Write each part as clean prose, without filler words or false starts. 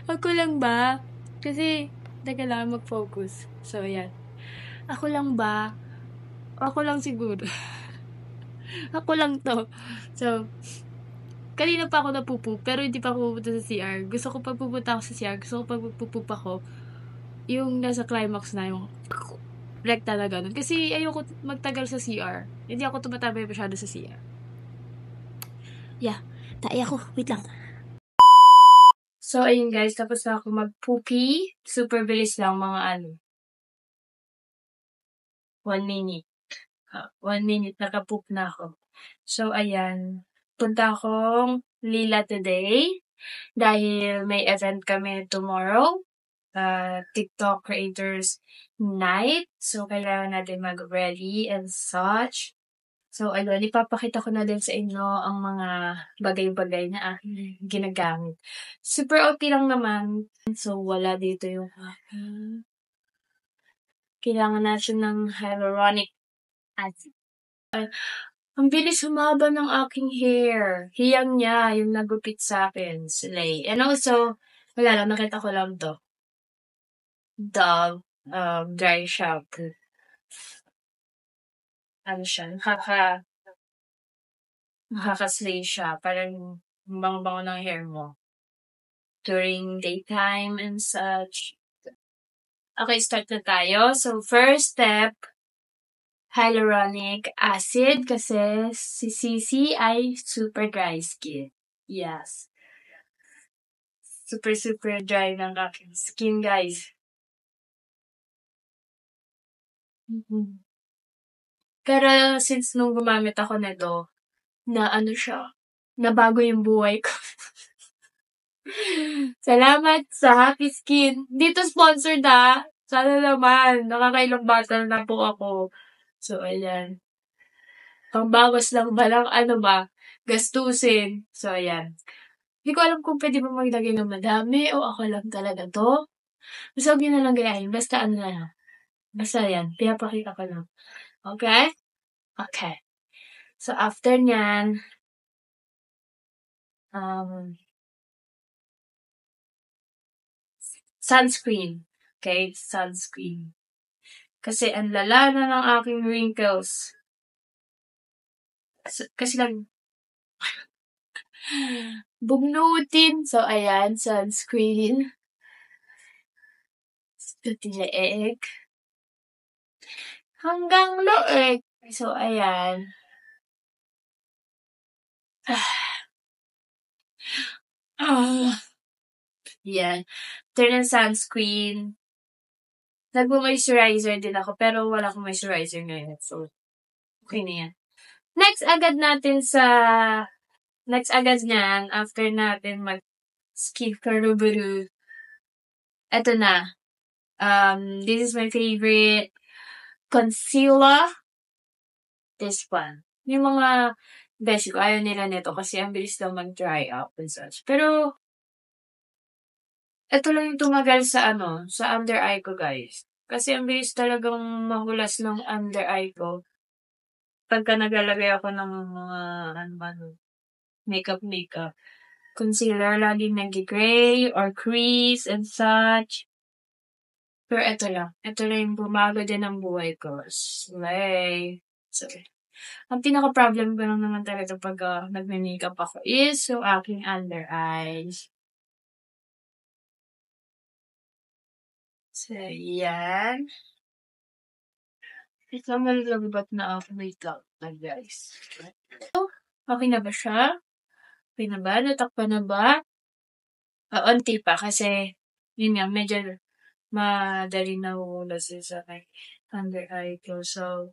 Ako lang ba? Kasi, teka lang mag-focus. So, ayan. Ako lang ba? Ako lang siguro. Ako lang to. So, kanina pa ako napupoop, pero hindi pa ako pupunta sa CR. Gusto ko pag pupunta ako sa CR, gusto ko pag pupoop ako, yung nasa climax na yung rekta na ganun. Kasi ayoko magtagal sa CR. Hindi ako tumatambay masyado sa CR. Yeah. Tae ako. Wait lang. So, ayun guys. Tapos na ako mag-poopy. Super bilis lang mga 1 minute. 1 minute nakapoop na ako. So, ayan. Punta akong Lila today. Dahil may event kami tomorrow. TikTok Creators Night. So, kailangan natin mag-ready and such. So, ayun, ipapakita ko na din sa inyo ang mga bagay-bagay na aking ginagamit. Super okay lang naman. So, wala dito yung kailangan natin ng hyaluronic acid. Ang bilis humaba ng aking hair. Hiyang niya, yung nagupit sa akin, Slay. And also, wala lang, nakita ko lang to. Dove, dry shampoo. Ano siya, nakaka-slay siya. Parang bango-bango ng hair mo. During daytime and such. Okay, start na tayo. So, first step, hyaluronic acid kasi si Sisi ay super dry skin. Yes. Super dry ng aking skin, guys. Pero since nung gumamit ako nito, na ano siya, nabago yung buhay ko. Salamat sa Happy Skin. Dito sponsored Sana naman. Nakakailang bottle na po ako. So, ayan. Pangbawas lang ba gastusin. So, ayan. Hindi ko alam kung pwede ba maglagay ng madami o ako lang talaga to. Basta huwag nyo na lang gayahin. Basta ano na lang. Basta yan. Pinapakita ko lang. Okay? Okay. So, after nyan, sunscreen. Okay? Sunscreen. Kasi ang lala na ng aking wrinkles. Kasi lang, bugnutin. So, ayan, sunscreen. Leeg. Hanggang leeg. So, ayan. Yan. After ng sunscreen, nagmo-moisturizer din ako, pero wala akong moisturizer ngayon. So, okay na yan. Next agad niyan, after natin mag-skip karuburu, eto na. This is my favorite concealer. This one. Yung mga beshi ko, ayaw nila nito kasi ang bilis daw mag-dry up and such. Pero, eto lang yung tumagal sa under eye ko, guys. Kasi ang bilis talagang mahulas ng under eye ko. Pagka naglalagay ako ng mga, makeup. Concealer, laging nag-gray or crease and such. Pero eto lang yung bumago din ang buhay ko. Slay. So, ang pinaka-problem ko lang naman talaga pag nagme-makeup ako is yung aking under eyes. So, yan. Ito malalabat na ako. Wait lang, guys. So, okay na ba siya? Okay na ba? Natakpan na ba? Unti pa kasi, yun nga, medyo madali na huhulas sa under eye ko. So,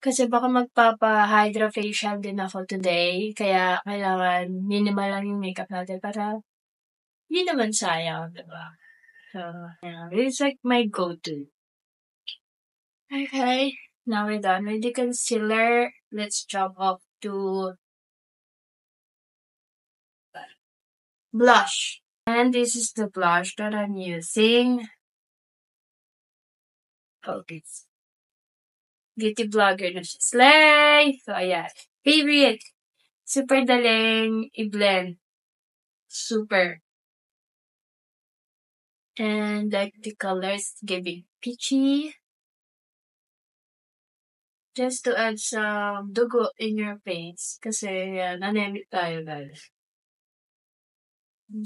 kasi baka magpapa-hydra-facial din ako today. Kaya kailangan minimal lang yung makeup natin para hindi naman sayang, diba? So, yeah, it's like my go-to. Okay, now we're done with the concealer. Let's jump off to blush. And this is the blush that I'm using. Focus. Beauty blogger na siya. Slay! So, ayan. Favorite. Super daling i-blend. Super. And like the colors giving peachy. Just to add some dugo in your face. Kasi yan, anemic tayo guys.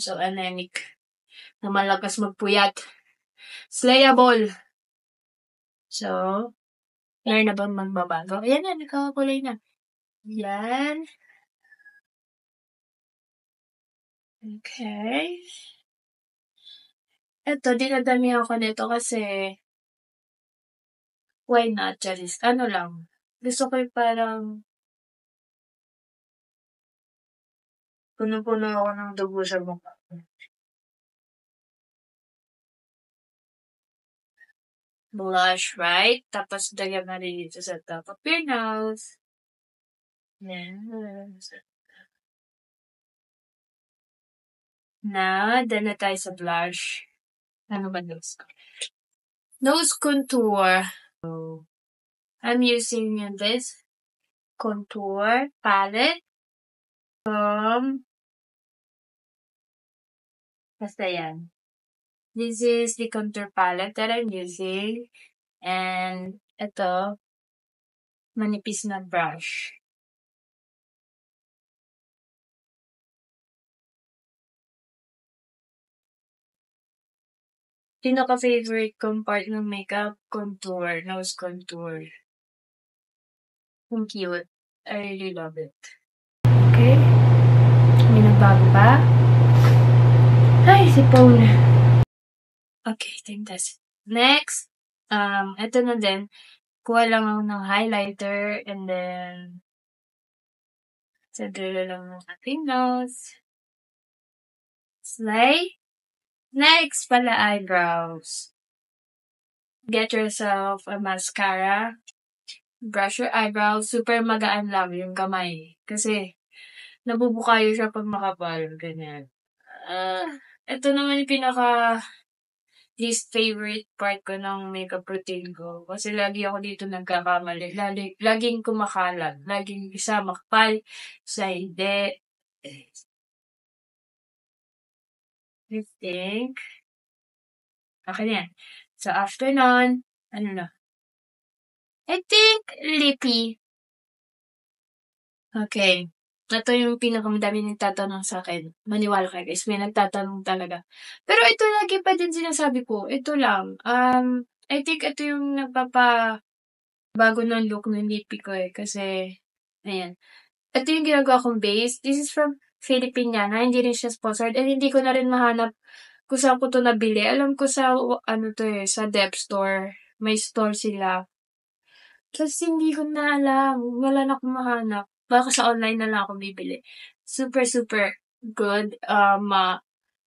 So anemic. Na malakas magpuyat. Slayable. So, meron na bang magbabago? Ayan na, nakakulay na. Yan. Okay. Eto, dinadamihan ko nito kasi why not, Charis? Ano lang, gusto ko yung parang punong-puno ako ng dugo sa mukha. Blush, right? Tapos dagyan na rin dito sa top of your nose. Yes. Now, done na tayo sa blush. Ano ba nose ko? Nose contour. So, I'm using this contour palette from basta yan. This is the contour palette that I'm using. And ito, manipis na brush. Pinaka-favorite kong part ng makeup, contour, nose contour. Ang cute. I really love it. Okay. May nagbago pa. Ay, si phone. Okay, I think that's it. Next, ito na din. Kuha lang ako ng highlighter and then sa dulo lang ng ating nose. Slay. Next pala, eyebrows. Get yourself a mascara. Brush your eyebrows. Super magaan lang yung kamay. Kasi, nabubukayo siya pag makapal. Ganyan. Ito naman yung pinaka least favorite part ko ng makeup routine ko. Kasi lagi ako dito nagkakamali. Laging kumakalat. Laging isa makapal, isa hindi. I think, okay na yan. So, after nun, ano na? I think, lippy. Okay. Ito yung pinakamadami nagtatanong sa akin. Maniwala kayo guys, may nagtatanong talaga. Pero ito lagi pa din sinasabi ko. Ito lang. I think ito yung nagpapabago ng look ng lippy ko eh. Kasi, ayan. Ito yung ginagawa kong base. This is from Filipiniana. Hindi rin siya sponsored. And hindi ko na rin mahanap kung saan ko to nabili. Alam ko sa, sa Dep Store. May store sila. Kasi hindi ko na alam. Wala na akong mahanap. Baka sa online na lang ako bibili. Super, super good.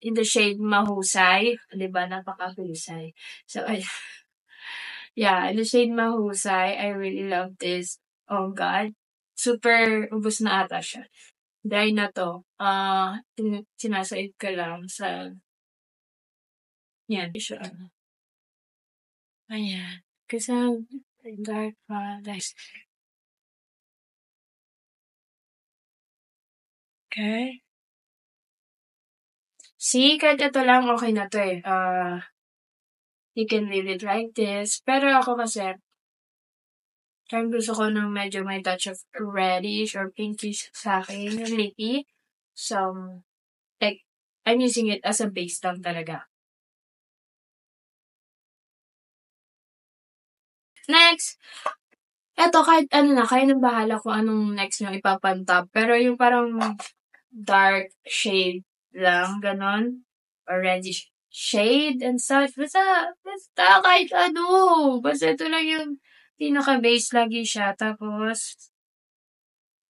In the shade mahusay. Diba? Napakahusay. So, yeah, in the shade mahusay. I really love this. Oh, God. Super ubos na ata siya. Dahil na to, sinasait ka lang sa, yan, siya. Ayan. Kasi, dark paradise. Okay. See, kahit ito lang, okay na to eh. You can leave it like this. Pero ako kasi, parang gusto ko ng medyo may touch of reddish or pinkish sa akin, yung lippy. So, like, I'm using it as a base lang talaga. Next! Eto, kahit kayo nang bahala kung anong next nyo ipapantap. Pero yung parang dark shade lang, ganon. Or reddish shade and such. Basta kahit ano. Basta ito lang yung pinaka-base lagi siya. Tapos,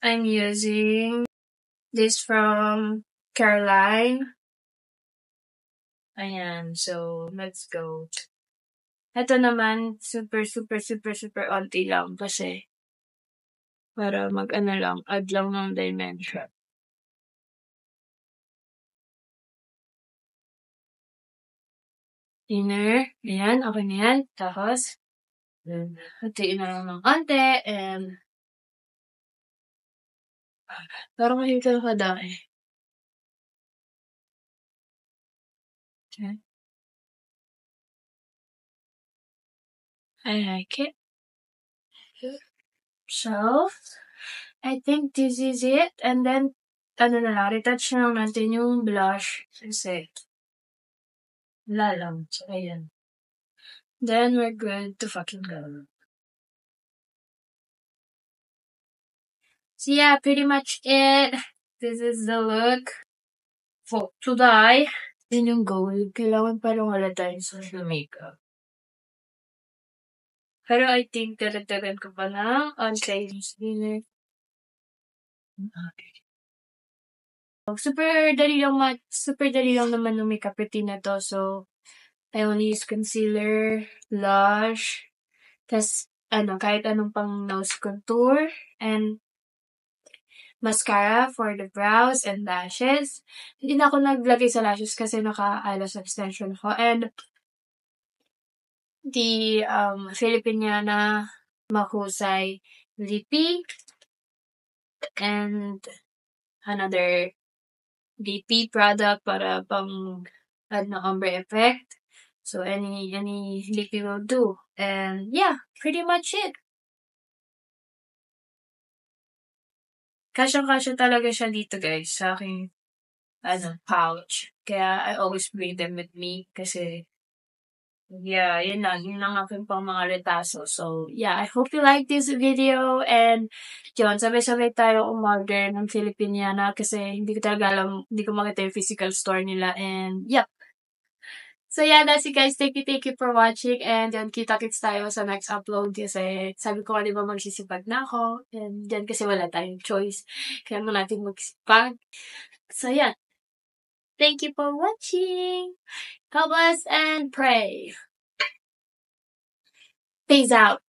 I'm using this from Caroline. Ayan, so, let's go. Ito naman, super, super, super, super onti lang kasi para add lang ng dimension. Inner, ayan, okay na yan. Tapos, hatiin na lang ng konti, and Parang hindi ka nakadami. Okay. I like it. So, I think this is it. And then, ano na lang, retouch na lang natin yung blush. Kasi, wala lang. So, ayan. Then, we're good to fucking go. So, yeah, pretty much it. This is the look for today. Yun yung goal. Kailangan parang wala tayong social makeup. Pero I think karagdagan ko pa ng anti-concealer. Super dali lang naman ng makeup routine na to. So, I only use concealer, blush, tas kahit anong pang nose contour, and mascara for the brows and lashes. Hindi na ako naglagay sa lashes kasi naka-eyelash extension ko. And the Filipiniana Mahusay Lippy and another DP product para pang ombre effect. So any lippy will do. And yeah, pretty much it. Kasyang-kasya talaga siya dito guys sa aking pouch. Kaya I always bring them with me kasi yeah, yun lang aking pang mga retaso. So yeah, I hope you like this video and yun, sabay-sabay tayo umorder ng Filipiniana kasi hindi ko talaga alam, hindi ko makita yung physical store nila and yep. So yeah, that's it guys. Thank you for watching and yan, kita-kits tayo sa next upload kasi sabi ko di ba magsisipag na ako and yan kasi wala tayong choice. Kaya mo natin magsipag. So yeah. Thank you for watching. God bless and pray. Peace out.